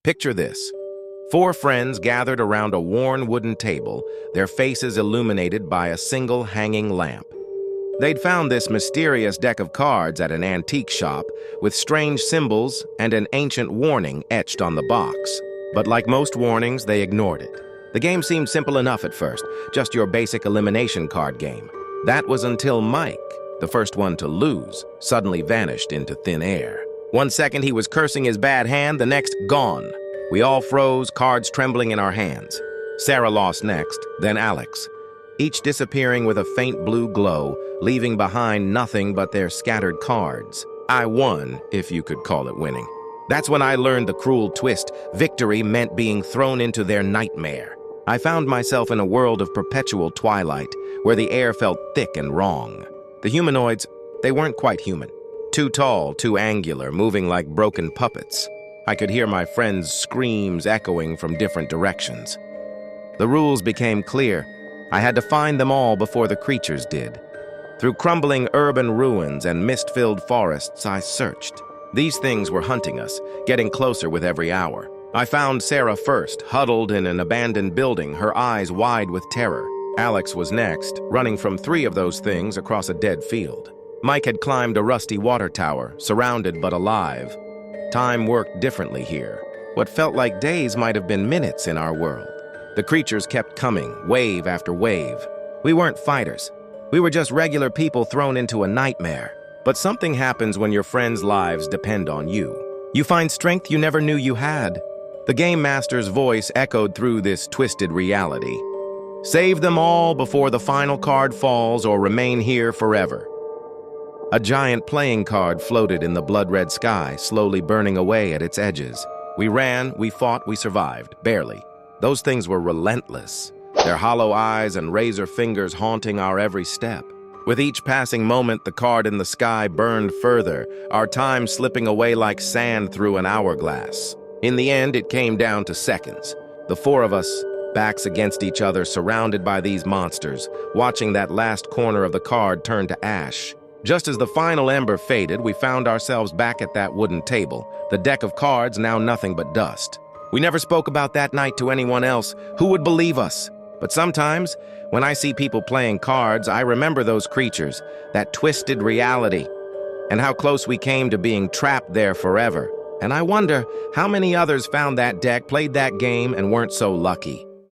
Picture this. Four friends gathered around a worn wooden table, their faces illuminated by a single hanging lamp. They'd found this mysterious deck of cards at an antique shop with strange symbols and an ancient warning etched on the box. But like most warnings, they ignored it. The game seemed simple enough at first, just your basic elimination card game. That was until Mike, the first one to lose, suddenly vanished into thin air. 1 second he was cursing his bad hand, the next gone. We all froze, cards trembling in our hands. Sarah lost next, then Alex, each disappearing with a faint blue glow, leaving behind nothing but their scattered cards. I won, if you could call it winning. That's when I learned the cruel twist. Victory meant being thrown into their nightmare. I found myself in a world of perpetual twilight, where the air felt thick and wrong. The humanoids, they weren't quite human. Too tall, too angular, moving like broken puppets. I could hear my friends' screams echoing from different directions. The rules became clear. I had to find them all before the creatures did. Through crumbling urban ruins and mist-filled forests, I searched. These things were hunting us, getting closer with every hour. I found Sarah first, huddled in an abandoned building, her eyes wide with terror. Alex was next, running from 3 of those things across a dead field. Mike had climbed a rusty water tower, surrounded but alive. Time worked differently here. What felt like days might have been minutes in our world. The creatures kept coming, wave after wave. We weren't fighters. We were just regular people thrown into a nightmare. But something happens when your friends' lives depend on you. You find strength you never knew you had. The Game Master's voice echoed through this twisted reality. Save them all before the final card falls or remain here forever. A giant playing card floated in the blood-red sky, slowly burning away at its edges. We ran, we fought, we survived, barely. Those things were relentless, their hollow eyes and razor fingers haunting our every step. With each passing moment, the card in the sky burned further, our time slipping away like sand through an hourglass. In the end, it came down to seconds. The 4 of us, backs against each other, surrounded by these monsters, watching that last corner of the card turn to ash. Just as the final ember faded, we found ourselves back at that wooden table, the deck of cards now nothing but dust. We never spoke about that night to anyone else. Who would believe us? But sometimes, when I see people playing cards, I remember those creatures, that twisted reality, and how close we came to being trapped there forever. And I wonder how many others found that deck, played that game, and weren't so lucky.